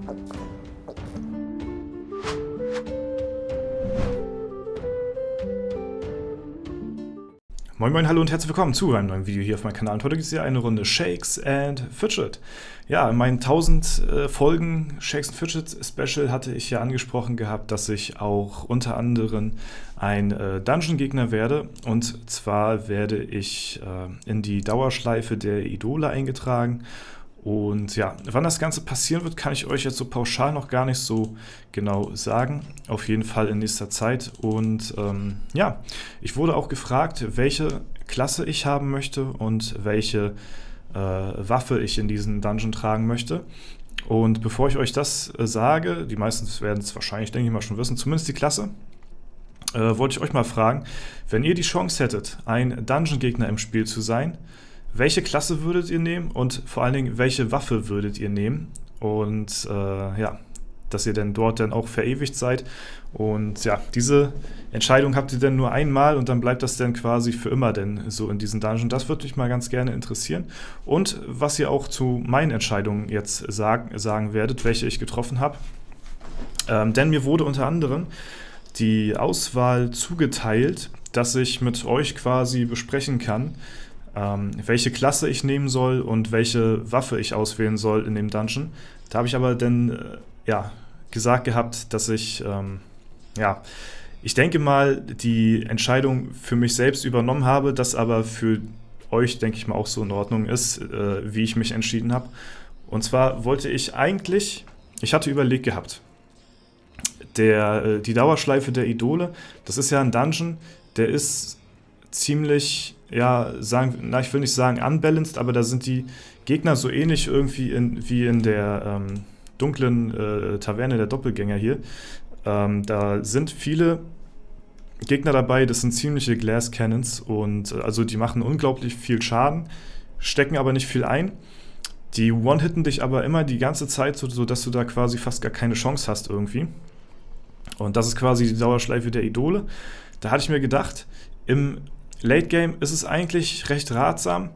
Moin Moin, hallo und herzlich willkommen zu einem neuen Video hier auf meinem Kanal. Und heute gibt es hier eine Runde Shakes and Fidget. Ja, in meinen 1000 Folgen Shakes and Fidget Special hatte ich ja angesprochen gehabt, dass ich auch unter anderem ein Dungeon-Gegner werde. Und zwar werde ich in die Dauerschleife der Idole eingetragen. Und ja, wann das Ganze passieren wird, kann ich euch jetzt so pauschal noch gar nicht so genau sagen. Auf jeden Fall in nächster Zeit. Und ja, ich wurde auch gefragt, welche Klasse ich haben möchte und welche Waffe ich in diesen Dungeon tragen möchte. Und bevor ich euch das sage, die meisten werden es wahrscheinlich, denke ich mal, schon wissen, zumindest die Klasse, wollte ich euch mal fragen, wenn ihr die Chance hättet, ein Dungeon-Gegner im Spiel zu sein, welche Klasse würdet ihr nehmen und vor allen Dingen, welche Waffe würdet ihr nehmen? Und ja, dass ihr denn dort dann auch verewigt seid. Und ja, diese Entscheidung habt ihr dann nur einmal und dann bleibt das dann quasi für immer denn so in diesem Dungeon. Das würde mich mal ganz gerne interessieren. Und was ihr auch zu meinen Entscheidungen jetzt sagen werdet, welche ich getroffen habe. Denn mir wurde unter anderem die Auswahl zugeteilt, dass ich mit euch quasi besprechen kann, welche Klasse ich nehmen soll und welche Waffe ich auswählen soll in dem Dungeon. Da habe ich aber dann ja, gesagt gehabt, dass ich ja, ich denke mal, die Entscheidung für mich selbst übernommen habe, das aber für euch, denke ich mal, auch so in Ordnung ist, wie ich mich entschieden habe. Und zwar wollte ich eigentlich, ich hatte überlegt gehabt, die Dauerschleife der Idole, das ist ja ein Dungeon, der ist ziemlich, ja, ich will nicht sagen unbalanced, aber da sind die Gegner so ähnlich irgendwie wie in der dunklen Taverne der Doppelgänger hier. Da sind viele Gegner dabei, das sind ziemliche Glass Cannons und also die machen unglaublich viel Schaden, stecken aber nicht viel ein. Die one-hitten dich aber immer die ganze Zeit, sodass du da quasi fast gar keine Chance hast irgendwie. Und das ist quasi die Dauerschleife der Idole. Da hatte ich mir gedacht, im Late Game ist es eigentlich recht ratsam,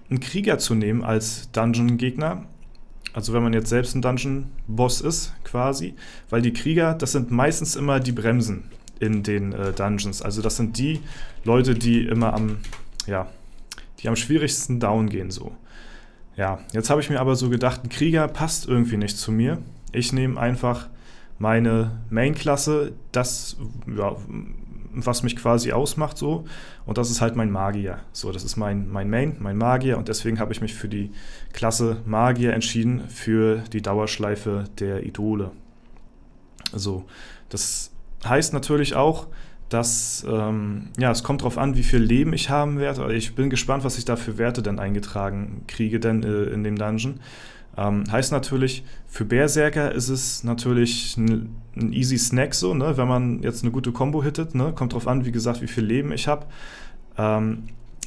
einen Krieger zu nehmen als Dungeon-Gegner. Also wenn man jetzt selbst ein Dungeon-Boss ist, quasi. Weil die Krieger, das sind meistens immer die Bremsen in den Dungeons. Also das sind die Leute, die immer am schwierigsten down gehen so. Ja, jetzt habe ich mir aber so gedacht, ein Krieger passt irgendwie nicht zu mir. Ich nehme einfach meine Main-Klasse, das, ja, was mich quasi ausmacht so, und das ist halt mein Magier. So, das ist mein Main, mein Magier, und deswegen habe ich mich für die Klasse Magier entschieden, für die Dauerschleife der Idole. So, das heißt natürlich auch, dass, es kommt drauf an, wie viel Leben ich haben werde. Ich bin gespannt, was ich da für Werte denn eingetragen kriege denn in dem Dungeon. Heißt natürlich, für Berserker ist es natürlich ein easy Snack so, ne? Wenn man jetzt eine gute Combo hittet, ne? Kommt drauf an, wie gesagt, wie viel Leben ich habe.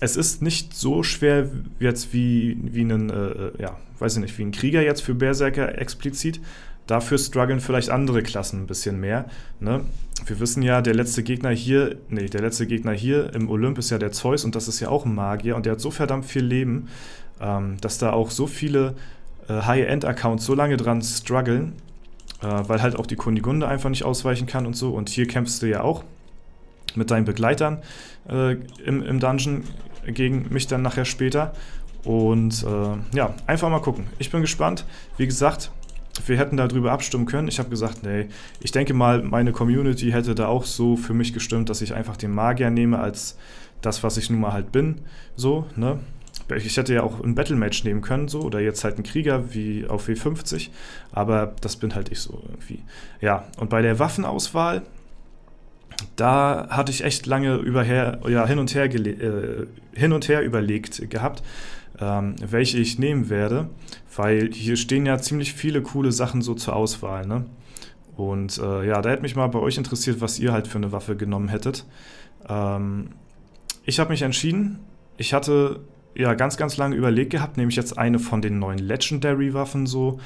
Es ist nicht so schwer jetzt wie ein Krieger jetzt für Berserker explizit. Dafür strugglen vielleicht andere Klassen ein bisschen mehr, ne? Wir wissen ja, der letzte Gegner hier im Olymp ist ja der Zeus, und das ist ja auch ein Magier, und der hat so verdammt viel Leben, dass da auch so viele High-End-Accounts so lange dran strugglen, weil halt auch die Kunigunde einfach nicht ausweichen kann und so. Und hier kämpfst du ja auch mit deinen Begleitern im Dungeon gegen mich dann nachher später. Und ja, einfach mal gucken. Ich bin gespannt. Wie gesagt, wir hätten darüber abstimmen können. Ich habe gesagt, nee, ich denke mal, meine Community hätte da auch so für mich gestimmt, dass ich einfach den Magier nehme als das, was ich nun mal halt bin. So, ne? Ich hätte ja auch ein Battle-Match nehmen können, so, oder jetzt halt einen Krieger wie auf W50, aber das bin halt ich so irgendwie. Ja, und bei der Waffenauswahl, da hatte ich echt lange hin und her überlegt gehabt, welche ich nehmen werde, weil hier stehen ja ziemlich viele coole Sachen so zur Auswahl, ne? Und da hätte mich mal bei euch interessiert, was ihr halt für eine Waffe genommen hättet. Ich habe mich entschieden, ich hatte ganz, ganz lange überlegt gehabt, nehme ich jetzt eine von den neuen Legendary-Waffen so.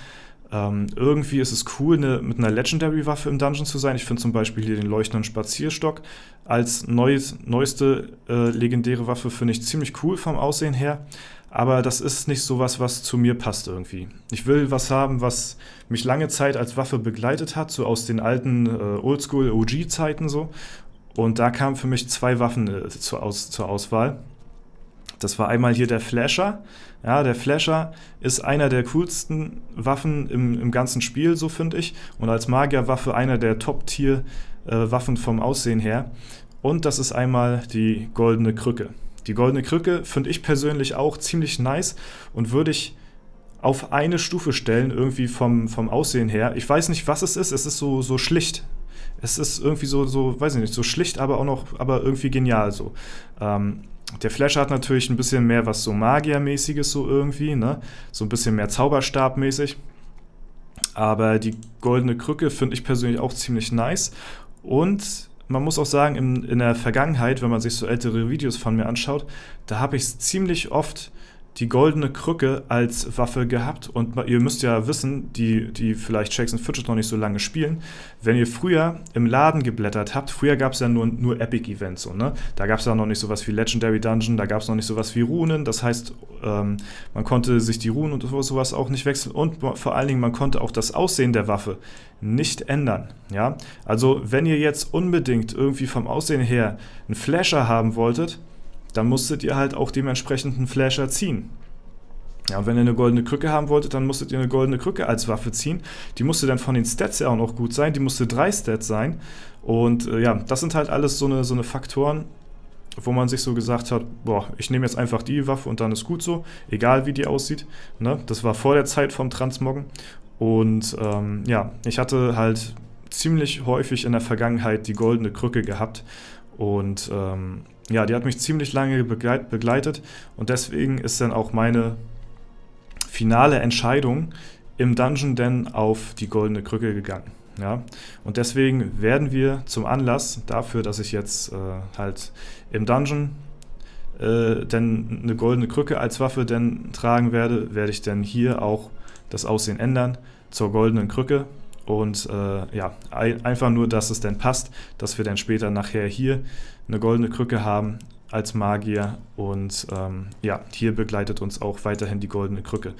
Irgendwie ist es cool, mit einer Legendary-Waffe im Dungeon zu sein. Ich finde zum Beispiel hier den leuchtenden Spazierstock als neueste legendäre Waffe, finde ich ziemlich cool vom Aussehen her. aber das ist nicht sowas, was zu mir passt irgendwie. Ich will was haben, was mich lange Zeit als Waffe begleitet hat, so aus den alten Oldschool-OG-Zeiten so. Und da kamen für mich zwei Waffen zur Auswahl. Das war einmal hier der Flasher. Ja, der Flasher ist einer der coolsten Waffen im ganzen Spiel, so finde ich. Und als Magierwaffe einer der Top-Tier-Waffen vom Aussehen her. Und das ist einmal die goldene Krücke. Die goldene Krücke finde ich persönlich auch ziemlich nice und würde ich auf eine Stufe stellen, irgendwie vom Aussehen her. Ich weiß nicht, was es ist so schlicht. Es ist irgendwie so, weiß ich nicht, so schlicht, aber irgendwie genial so. Der Flasher hat natürlich ein bisschen mehr was so Magiermäßiges so irgendwie, ne? So ein bisschen mehr Zauberstabmäßig. Aber die goldene Krücke finde ich persönlich auch ziemlich nice. Und man muss auch sagen, in der Vergangenheit, wenn man sich so ältere Videos von mir anschaut, da habe ich ziemlich oft die goldene Krücke als Waffe gehabt. Und ihr müsst ja wissen, die vielleicht Shakes and Fidget noch nicht so lange spielen, wenn ihr früher im Laden geblättert habt, früher gab es ja nur Epic-Events, so, ne? Da gab es ja noch nicht sowas wie Legendary Dungeon, da gab es noch nicht sowas wie Runen, das heißt, man konnte sich die Runen und sowas auch nicht wechseln und vor allen Dingen, man konnte auch das Aussehen der Waffe nicht ändern, ja? Also, wenn ihr jetzt unbedingt irgendwie vom Aussehen her einen Flasher haben wolltet, dann musstet ihr halt auch dementsprechend einen Flasher ziehen. Ja, und wenn ihr eine goldene Krücke haben wolltet, dann musstet ihr eine goldene Krücke als Waffe ziehen. Die musste dann von den Stats her auch noch gut sein, die musste 3 Stats sein. Und ja, das sind halt alles so eine Faktoren, wo man sich so gesagt hat, boah, ich nehme jetzt einfach die Waffe und dann ist gut so, egal wie die aussieht. Ne? Das war vor der Zeit vom Transmoggen. Und ja, ich hatte halt ziemlich häufig in der Vergangenheit die goldene Krücke gehabt. Und ja, die hat mich ziemlich lange begleitet und deswegen ist dann auch meine finale Entscheidung im Dungeon denn auf die goldene Krücke gegangen. Ja? Und deswegen werden wir zum Anlass dafür, dass ich jetzt halt im Dungeon denn eine goldene Krücke als Waffe denn tragen werde ich dann hier auch das Aussehen ändern zur goldenen Krücke. Und ja, einfach nur, dass es dann passt, dass wir dann später nachher hier eine goldene Krücke haben als Magier. Und ja, hier begleitet uns auch weiterhin die goldene Krücke.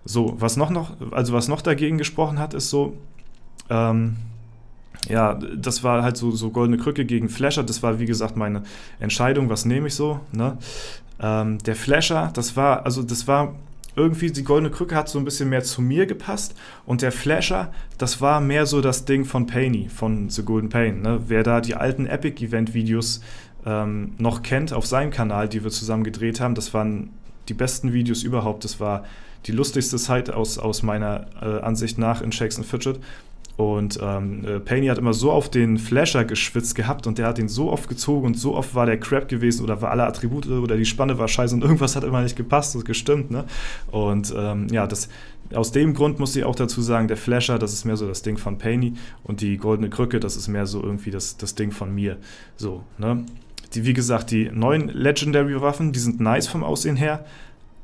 So, was noch dagegen gesprochen hat, ist so, ja, das war halt so goldene Krücke gegen Flasher. Das war, wie gesagt, meine Entscheidung, was nehme ich so, ne? Der Flasher, das war irgendwie, die goldene Krücke hat so ein bisschen mehr zu mir gepasst und der Flasher, das war mehr so das Ding von Painy, von The Golden Pain. Ne? Wer da die alten Epic-Event-Videos noch kennt auf seinem Kanal, die wir zusammen gedreht haben, das waren die besten Videos überhaupt. Das war die lustigste Zeit aus meiner Ansicht nach in Shakes and Fidget. Und Painy hat immer so auf den Flasher geschwitzt gehabt und der hat ihn so oft gezogen und so oft war der Crap gewesen oder war alle Attribute oder die Spanne war scheiße und irgendwas hat immer nicht gepasst und gestimmt, ne? Und ja, aus dem Grund muss ich auch dazu sagen, der Flasher, das ist mehr so das Ding von Painy und die goldene Krücke, das ist mehr so irgendwie das Ding von mir. So, ne? Wie gesagt, die neuen Legendary-Waffen, die sind nice vom Aussehen her,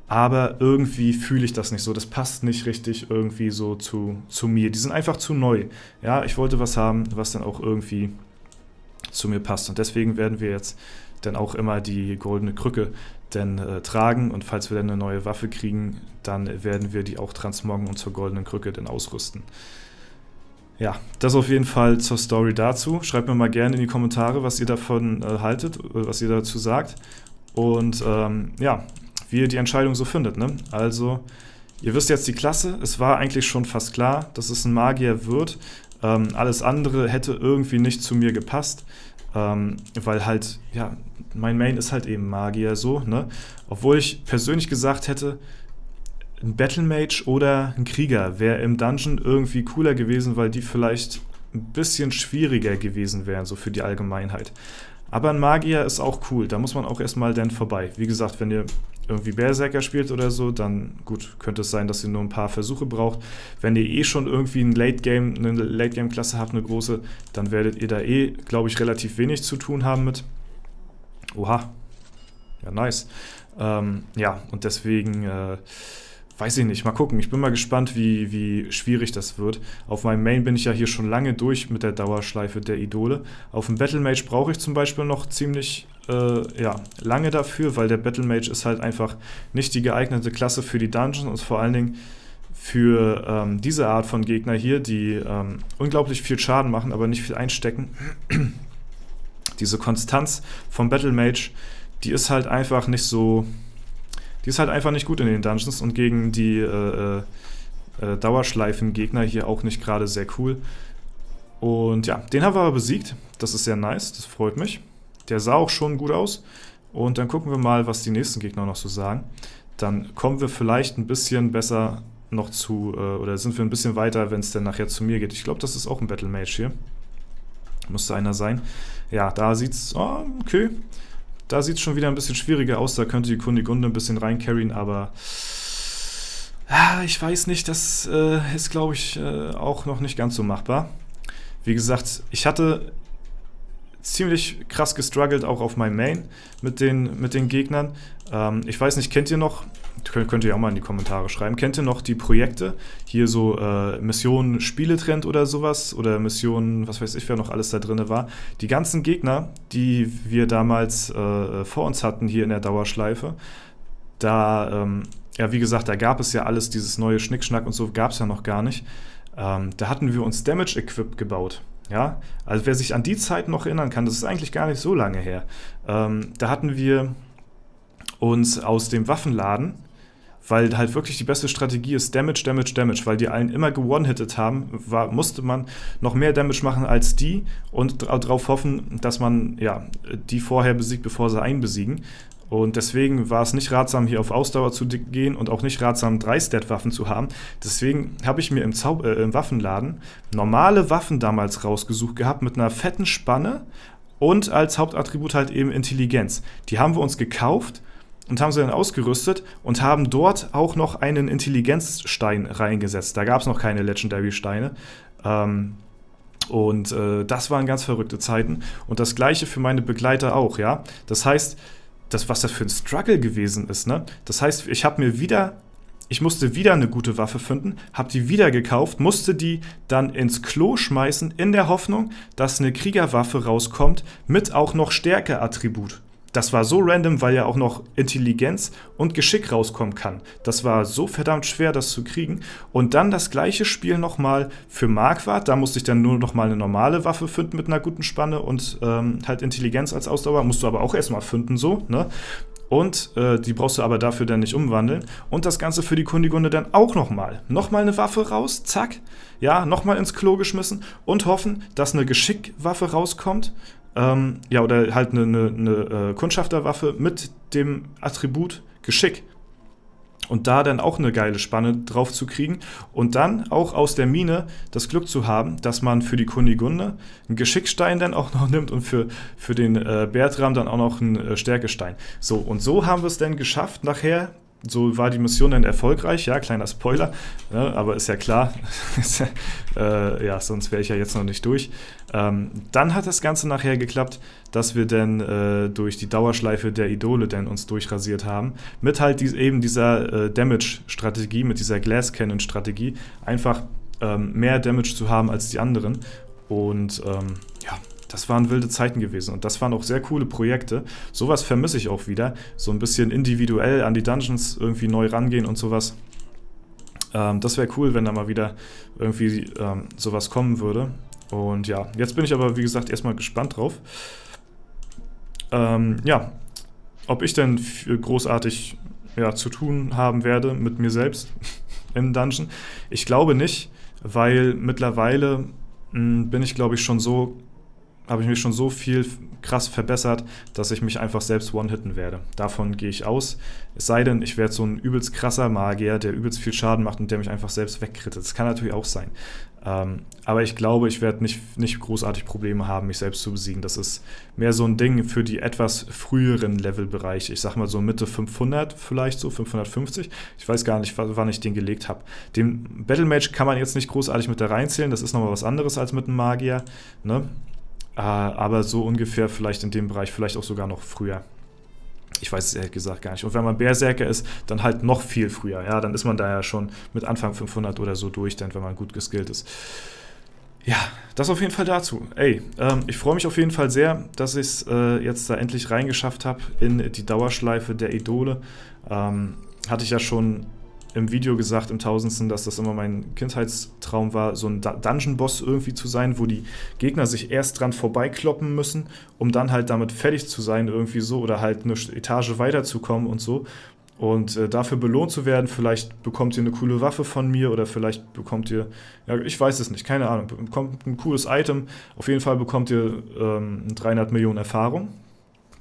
aber irgendwie fühle ich das nicht so. Das passt nicht richtig irgendwie so zu mir. Die sind einfach zu neu. Ja, ich wollte was haben, was dann auch irgendwie zu mir passt. Und deswegen werden wir jetzt dann auch immer die goldene Krücke dann tragen. Und falls wir dann eine neue Waffe kriegen, dann werden wir die auch transmoggen und zur goldenen Krücke dann ausrüsten. Ja, das auf jeden Fall zur Story dazu. Schreibt mir mal gerne in die Kommentare, was ihr davon haltet, was ihr dazu sagt. Und ja, wie ihr die Entscheidung so findet, ne? Also, ihr wisst jetzt die Klasse, es war eigentlich schon fast klar, dass es ein Magier wird. Alles andere hätte irgendwie nicht zu mir gepasst, weil halt, ja, mein Main ist halt eben Magier so, ne? Obwohl ich persönlich gesagt hätte, ein Battle Mage oder ein Krieger wäre im Dungeon irgendwie cooler gewesen, weil die vielleicht ein bisschen schwieriger gewesen wären, so für die Allgemeinheit. Aber ein Magier ist auch cool, da muss man auch erstmal dann vorbei. Wie gesagt, wenn ihr irgendwie Berserker spielt oder so, dann gut, könnte es sein, dass ihr nur ein paar Versuche braucht. Wenn ihr eh schon irgendwie eine Late-Game-Klasse habt, eine große, dann werdet ihr da glaube ich, relativ wenig zu tun haben mit. Oha, ja, nice. Ja, und deswegen weiß ich nicht, mal gucken. Ich bin mal gespannt, wie schwierig das wird. Auf meinem Main bin ich ja hier schon lange durch mit der Dauerschleife der Idole. Auf dem Battle Mage brauche ich zum Beispiel noch ziemlich lange dafür, weil der Battle Mage ist halt einfach nicht die geeignete Klasse für die Dungeons und vor allen Dingen für diese Art von Gegner hier, die unglaublich viel Schaden machen, aber nicht viel einstecken. Diese Konstanz vom Battle Mage, die ist halt einfach nicht so... Die ist halt einfach nicht gut in den Dungeons und gegen die Dauerschleifen-Gegner hier auch nicht gerade sehr cool. Und ja, den haben wir aber besiegt. Das ist sehr nice, das freut mich. Der sah auch schon gut aus. Und dann gucken wir mal, was die nächsten Gegner noch so sagen. Dann kommen wir vielleicht ein bisschen besser noch zu, oder sind wir ein bisschen weiter, wenn es dann nachher zu mir geht. Ich glaube, das ist auch ein Battle Mage hier. Musste einer sein. Ja, da sieht's, okay. Da sieht es schon wieder ein bisschen schwieriger aus, da könnte die Kunigunde ein bisschen reincarryen, aber ich weiß nicht, das ist, glaube ich, auch noch nicht ganz so machbar. Wie gesagt, ich hatte ziemlich krass gestruggelt, auch auf meinem Main mit den Gegnern. Ich weiß nicht, kennt ihr noch, könnt ihr auch mal in die Kommentare schreiben, kennt ihr noch die Projekte? Hier so Mission Spieletrend oder sowas oder Mission, was weiß ich, wer noch alles da drin war. Die ganzen Gegner, die wir damals vor uns hatten hier in der Dauerschleife, da, ja wie gesagt, da gab es ja alles, dieses neue Schnickschnack und so gab es ja noch gar nicht. Da hatten wir uns Damage-Equip gebaut. Ja, also wer sich an die Zeit noch erinnern kann, das ist eigentlich gar nicht so lange her. Da hatten wir uns aus dem Waffenladen, weil halt wirklich die beste Strategie ist Damage, Damage, Damage, weil die allen immer gewone-hittet haben, musste man noch mehr Damage machen als die und darauf hoffen, dass man ja die vorher besiegt, bevor sie einen besiegen. Und deswegen war es nicht ratsam, hier auf Ausdauer zu gehen und auch nicht ratsam, 3-Stat-Waffen zu haben. Deswegen habe ich mir im Waffenladen normale Waffen damals rausgesucht gehabt mit einer fetten Spanne und als Hauptattribut halt eben Intelligenz. Die haben wir uns gekauft und haben sie dann ausgerüstet und haben dort auch noch einen Intelligenzstein reingesetzt. Da gab es noch keine Legendary-Steine. Das waren ganz verrückte Zeiten. Und das gleiche für meine Begleiter auch, ja. Das heißt, was das für ein Struggle gewesen ist, ne? Das heißt, ich musste wieder eine gute Waffe finden, habe die wieder gekauft, musste die dann ins Klo schmeißen, in der Hoffnung, dass eine Kriegerwaffe rauskommt mit auch noch Stärke-Attribut. Das war so random, weil ja auch noch Intelligenz und Geschick rauskommen kann. Das war so verdammt schwer, das zu kriegen. Und dann das gleiche Spiel nochmal für Marquardt. Da musste ich dann nur nochmal eine normale Waffe finden mit einer guten Spanne und halt Intelligenz als Ausdauer. Musst du aber auch erstmal finden, so, ne? Und die brauchst du aber dafür dann nicht umwandeln. Und das Ganze für die Kunigunde dann auch nochmal. Nochmal eine Waffe raus, zack. Ja, nochmal ins Klo geschmissen und hoffen, dass eine Geschickwaffe rauskommt. Ja, oder halt eine Kundschafterwaffe mit dem Attribut Geschick. Und da dann auch eine geile Spanne drauf zu kriegen und dann auch aus der Mine das Glück zu haben, dass man für die Kunigunde einen Geschickstein dann auch noch nimmt und für den Bertram dann auch noch einen Stärkestein. So, und so haben wir es dann geschafft nachher. So war die Mission dann erfolgreich, ja, kleiner Spoiler, ne, aber ist ja klar, ja, sonst wäre ich ja jetzt noch nicht durch. Dann hat das Ganze nachher geklappt, dass wir dann durch die Dauerschleife der Idole dann uns durchrasiert haben, mit halt eben dieser Damage-Strategie, mit dieser Glass-Cannon-Strategie, einfach mehr Damage zu haben als die anderen und ja, das waren wilde Zeiten gewesen und das waren auch sehr coole Projekte. Sowas vermisse ich auch wieder. So ein bisschen individuell an die Dungeons irgendwie neu rangehen und sowas. Das wäre cool, wenn da mal wieder irgendwie sowas kommen würde. Und ja, jetzt bin ich aber, wie gesagt, erstmal gespannt drauf. Ja, ob ich denn großartig zu tun haben werde mit mir selbst im Dungeon. Ich glaube nicht, weil mittlerweile bin ich, glaube ich, habe ich mich schon so viel krass verbessert, dass ich mich einfach selbst one-hitten werde. Davon gehe ich aus. Es sei denn, ich werde so ein übelst krasser Magier, der übelst viel Schaden macht und der mich einfach selbst wegkrittet. Das kann natürlich auch sein. Aber ich glaube, ich werde nicht großartig Probleme haben, mich selbst zu besiegen. Das ist mehr so ein Ding für die etwas früheren Levelbereiche. Ich sag mal so Mitte 500 vielleicht, so 550. Ich weiß gar nicht, wann ich den gelegt habe. Den Battle Mage kann man jetzt nicht großartig mit da reinzählen. Das ist nochmal was anderes als mit einem Magier, ne? Aber so ungefähr vielleicht in dem Bereich, vielleicht auch sogar noch früher. Ich weiß es ehrlich gesagt gar nicht. Und wenn man Berserker ist, dann halt noch viel früher. Ja, dann ist man da ja schon mit Anfang 500 oder so durch, dann, wenn man gut geskillt ist. Ja, das auf jeden Fall dazu. Ey, ich freue mich auf jeden Fall sehr, dass ich es jetzt da endlich reingeschafft habe in die Dauerschleife der Idole. Hatte ich ja schon im Video gesagt, im Tausendsten, dass das immer mein Kindheitstraum war, so ein Dungeon-Boss irgendwie zu sein, wo die Gegner sich erst dran vorbeikloppen müssen, um dann halt damit fertig zu sein irgendwie so oder halt eine Etage weiterzukommen und so. Und dafür belohnt zu werden, vielleicht bekommt ihr eine coole Waffe von mir oder vielleicht bekommt ihr, ja, ich weiß es nicht, keine Ahnung, bekommt ein cooles Item. Auf jeden Fall bekommt ihr 300 Millionen Erfahrung.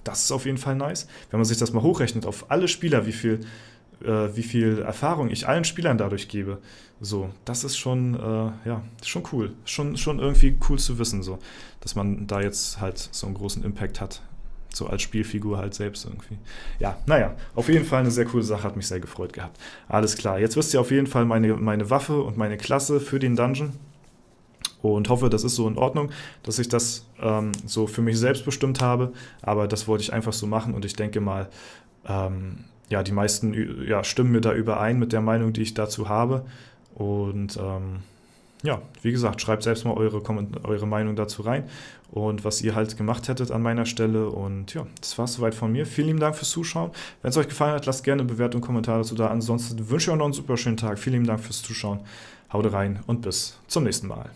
Das ist auf jeden Fall nice. Wenn man sich das mal hochrechnet auf alle Spieler, wie viel Erfahrung ich allen Spielern dadurch gebe, so, das ist schon, ja, schon cool. Schon irgendwie cool zu wissen, so, dass man da jetzt halt so einen großen Impact hat. So als Spielfigur halt selbst irgendwie. Ja, naja, auf jeden Fall eine sehr coole Sache, hat mich sehr gefreut gehabt. Alles klar, jetzt wisst ihr auf jeden Fall meine Waffe und meine Klasse für den Dungeon und hoffe, das ist so in Ordnung, dass ich das so für mich selbst bestimmt habe, aber das wollte ich einfach so machen und ich denke mal, ja, die meisten ja, stimmen mir da überein mit der Meinung, die ich dazu habe und ja, wie gesagt, schreibt selbst mal eure Meinung dazu rein und was ihr halt gemacht hättet an meiner Stelle. Und ja, das war es soweit von mir. Vielen lieben Dank fürs Zuschauen. Wenn es euch gefallen hat, lasst gerne eine Bewertung und Kommentar dazu da. Ansonsten wünsche ich euch noch einen super schönen Tag. Vielen lieben Dank fürs Zuschauen. Haut rein und bis zum nächsten Mal.